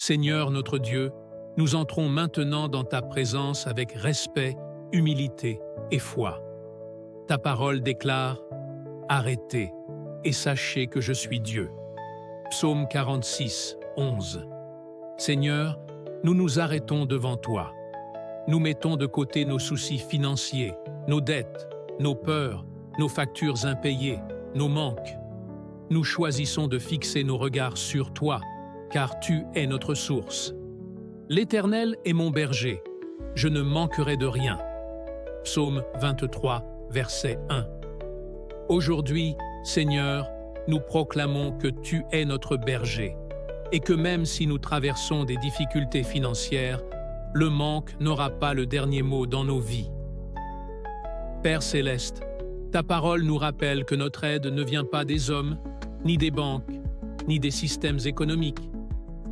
Seigneur notre Dieu, nous entrons maintenant dans ta présence avec respect, humilité et foi. Ta parole déclare « Arrêtez et sachez que je suis Dieu ». Psaume 46, 11. Seigneur, nous nous arrêtons devant toi. Nous mettons de côté nos soucis financiers, nos dettes, nos peurs, nos factures impayées, nos manques. Nous choisissons de fixer nos regards sur toi, car tu es notre source. L'Éternel est mon berger, je ne manquerai de rien. Psaume 23, verset 1. Aujourd'hui, Seigneur, nous proclamons que tu es notre berger et que même si nous traversons des difficultés financières, le manque n'aura pas le dernier mot dans nos vies. Père céleste, ta parole nous rappelle que notre aide ne vient pas des hommes, ni des banques, ni des systèmes économiques,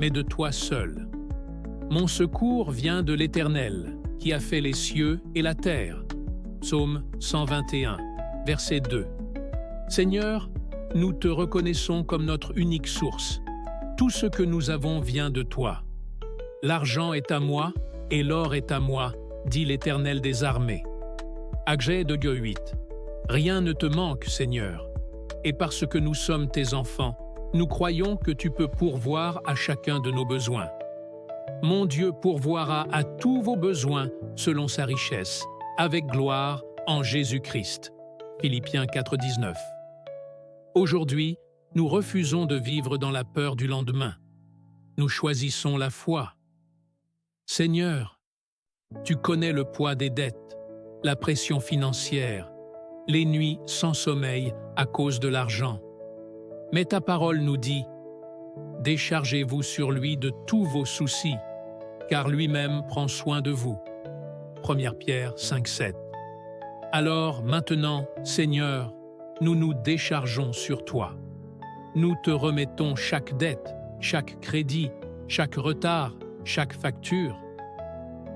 mais de toi seul. Mon secours vient de l'Éternel, qui a fait les cieux et la terre. Psaume 121, verset 2. Seigneur, nous te reconnaissons comme notre unique source. Tout ce que nous avons vient de toi. L'argent est à moi et l'or est à moi, dit l'Éternel des armées. Agé de Dieu 8. Rien ne te manque, Seigneur. Et parce que nous sommes tes enfants, nous croyons que tu peux pourvoir à chacun de nos besoins. Mon Dieu pourvoira à tous vos besoins selon sa richesse, avec gloire en Jésus-Christ. Philippiens 4,19. Aujourd'hui, nous refusons de vivre dans la peur du lendemain. Nous choisissons la foi. Seigneur, tu connais le poids des dettes, la pression financière, les nuits sans sommeil à cause de l'argent. Mais ta parole nous dit « Déchargez-vous sur lui de tous vos soucis, car lui-même prend soin de vous. » 1 Pierre 5,7. Alors maintenant, Seigneur, nous nous déchargeons sur toi. Nous te remettons chaque dette, chaque crédit, chaque retard, chaque facture.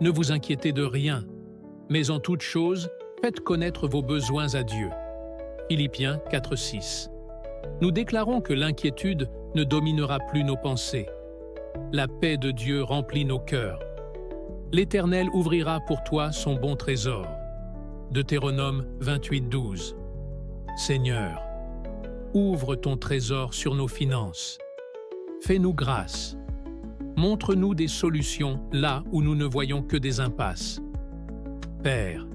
Ne vous inquiétez de rien, mais en toute chose, faites connaître vos besoins à Dieu. Philippiens 4,6. Nous déclarons que l'inquiétude ne dominera plus nos pensées. La paix de Dieu remplit nos cœurs. L'Éternel ouvrira pour toi son bon trésor. Deutéronome 28,12. Seigneur, ouvre ton trésor sur nos finances. Fais-nous grâce. Montre-nous des solutions là où nous ne voyons que des impasses. Père,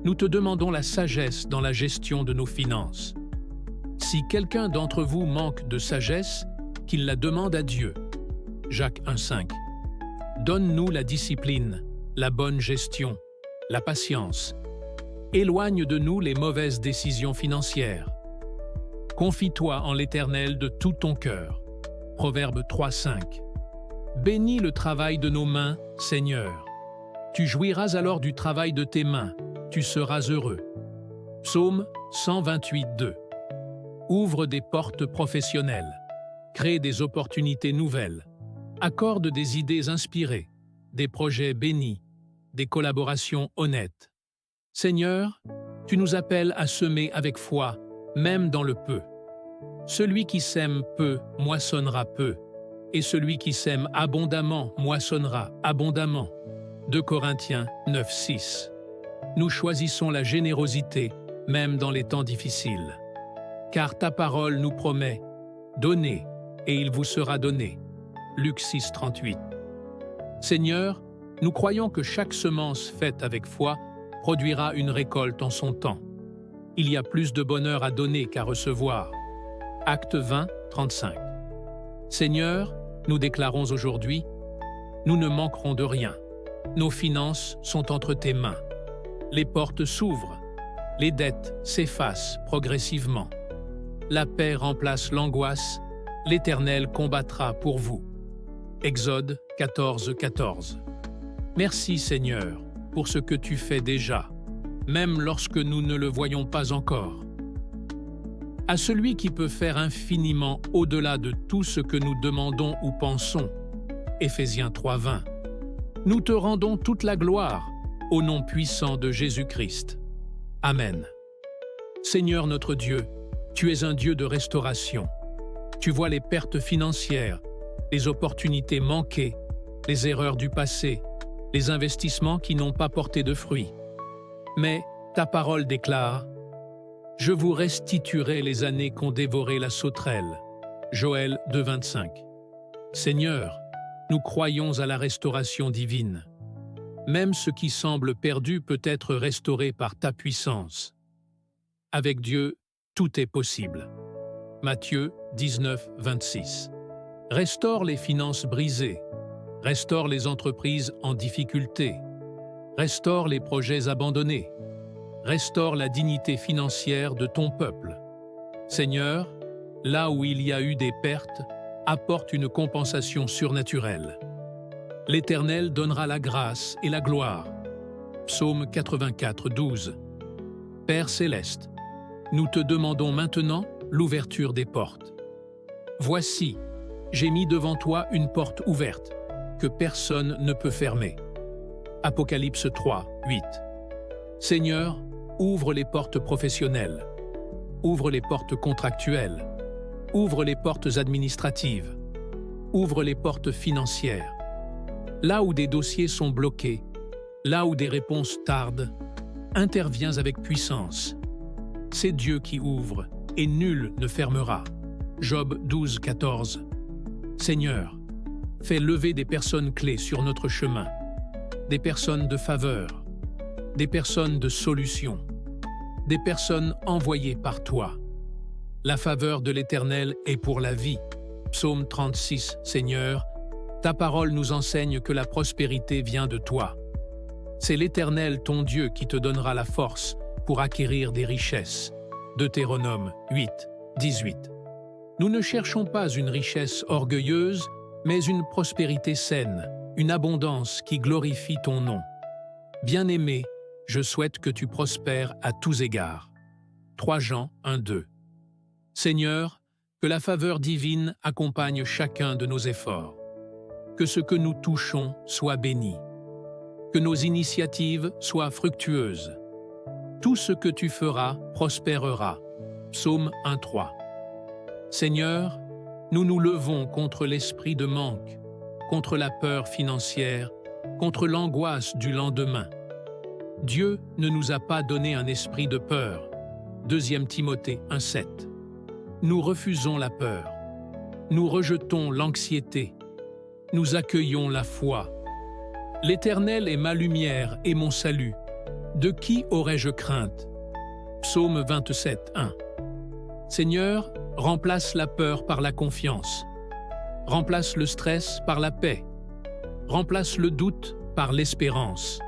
nous te demandons la sagesse dans la gestion de nos finances. Si quelqu'un d'entre vous manque de sagesse, qu'il la demande à Dieu. Jacques 1,5. Donne-nous la discipline, la bonne gestion, la patience. Éloigne de nous les mauvaises décisions financières. Confie-toi en l'Éternel de tout ton cœur. Proverbe 3,5. Bénis le travail de nos mains, Seigneur. Tu jouiras alors du travail de tes mains, tu seras heureux. Psaume 128,2. Ouvre des portes professionnelles, crée des opportunités nouvelles, accorde des idées inspirées, des projets bénis, des collaborations honnêtes. Seigneur, tu nous appelles à semer avec foi, même dans le peu. Celui qui sème peu moissonnera peu, et celui qui sème abondamment moissonnera abondamment. 2 Corinthiens 9,6. Nous choisissons la générosité, même dans les temps difficiles. Car ta parole nous promet « Donnez, et il vous sera donné » Luc 6,38. Seigneur, nous croyons que chaque semence faite avec foi produira une récolte en son temps. Il y a plus de bonheur à donner qu'à recevoir. Acte 20, 35. Seigneur, nous déclarons aujourd'hui, nous ne manquerons de rien. Nos finances sont entre tes mains. Les portes s'ouvrent. Les dettes s'effacent progressivement. La paix remplace l'angoisse. L'Éternel combattra pour vous. Exode 14, 14. Merci Seigneur pour ce que tu fais déjà, même lorsque nous ne le voyons pas encore. À celui qui peut faire infiniment au-delà de tout ce que nous demandons ou pensons, Éphésiens 3,20. Nous te rendons toute la gloire, au nom puissant de Jésus-Christ. Amen. Seigneur notre Dieu, tu es un Dieu de restauration. Tu vois les pertes financières, les opportunités manquées, les erreurs du passé, les investissements qui n'ont pas porté de fruits. Mais ta parole déclare « Je vous restituerai les années qu'ont dévoré la sauterelle » Joël 2,25. Seigneur, nous croyons à la restauration divine. Même ce qui semble perdu peut être restauré par ta puissance. Avec Dieu, tout est possible. Matthieu 19,26. Restaure les finances brisées. Restaure les entreprises en difficulté. Restaure les projets abandonnés. Restaure la dignité financière de ton peuple. Seigneur, là où il y a eu des pertes, apporte une compensation surnaturelle. L'Éternel donnera la grâce et la gloire. Psaume 84, 12. Père céleste, nous te demandons maintenant l'ouverture des portes. Voici, j'ai mis devant toi une porte ouverte, que personne ne peut fermer. Apocalypse 3, 8. Seigneur, ouvre les portes professionnelles, ouvre les portes contractuelles, ouvre les portes administratives, ouvre les portes financières. Là où des dossiers sont bloqués, là où des réponses tardent, interviens avec puissance. C'est Dieu qui ouvre, et nul ne fermera. Job 12, 14. Seigneur, fais lever des personnes clés sur notre chemin, des personnes de faveur, des personnes de solution, des personnes envoyées par toi. La faveur de l'Éternel est pour la vie. Psaume 36, Seigneur, ta parole nous enseigne que la prospérité vient de toi. C'est l'Éternel ton Dieu qui te donnera la force pour acquérir des richesses. Deutéronome 8, 18. Nous ne cherchons pas une richesse orgueilleuse, mais une prospérité saine, une abondance qui glorifie ton nom. Bien-aimé, je souhaite que tu prospères à tous égards. 3 Jean 1, 2. Seigneur, que la faveur divine accompagne chacun de nos efforts. Que ce que nous touchons soit béni. Que nos initiatives soient fructueuses. Tout ce que tu feras prospérera. Psaume 1, 3. Seigneur, nous nous levons contre l'esprit de manque, contre la peur financière, contre l'angoisse du lendemain. Dieu ne nous a pas donné un esprit de peur. 2 Timothée 1, 7. Nous refusons la peur. Nous rejetons l'anxiété. Nous accueillons la foi. L'Éternel est ma lumière et mon salut. De qui aurais-je crainte? Psaume 27, 1. Seigneur, remplace la peur par la confiance. Remplace le stress par la paix. Remplace le doute par l'espérance.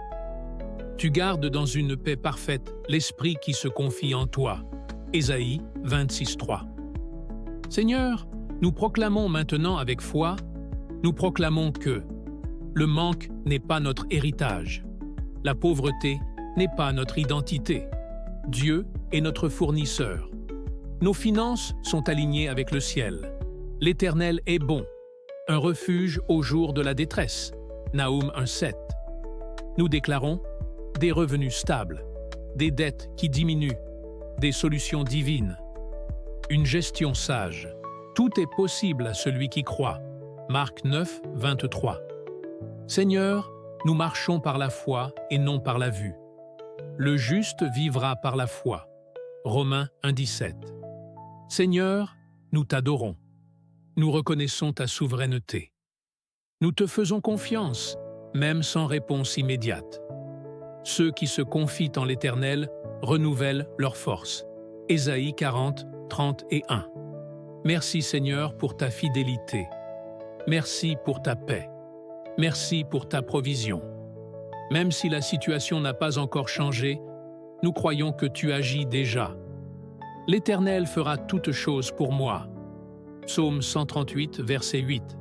Tu gardes dans une paix parfaite l'esprit qui se confie en toi. Ésaïe 26, 3. Seigneur, nous proclamons maintenant avec foi, nous proclamons que le manque n'est pas notre héritage, la pauvreté n'est pas notre identité, Dieu est notre fournisseur. Nos finances sont alignées avec le ciel. L'Éternel est bon, un refuge au jour de la détresse. Nahum 1,7. Nous déclarons des revenus stables, des dettes qui diminuent, des solutions divines, une gestion sage. Tout est possible à celui qui croit. Marc 9, 23. Seigneur, nous marchons par la foi et non par la vue. Le juste vivra par la foi. Romains 1, 17. Seigneur, nous t'adorons. Nous reconnaissons ta souveraineté. Nous te faisons confiance, même sans réponse immédiate. Ceux qui se confient en l'Éternel renouvellent leur force. Ésaïe 40, 30 et 1. Merci Seigneur pour ta fidélité. Merci pour ta paix. Merci pour ta provision. Même si la situation n'a pas encore changé, nous croyons que tu agis déjà. L'Éternel fera toutes choses pour moi. Psaume 138, verset 8.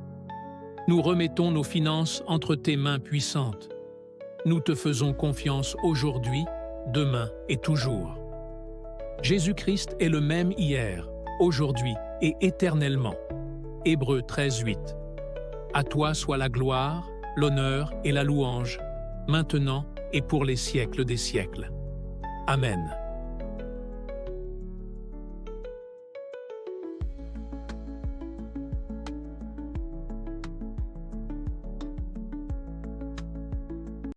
Nous remettons nos finances entre tes mains puissantes. Nous te faisons confiance aujourd'hui, demain et toujours. Jésus-Christ est le même hier, aujourd'hui et éternellement. Hébreux 13, 8. À toi soit la gloire, l'honneur et la louange, maintenant et pour les siècles des siècles. Amen.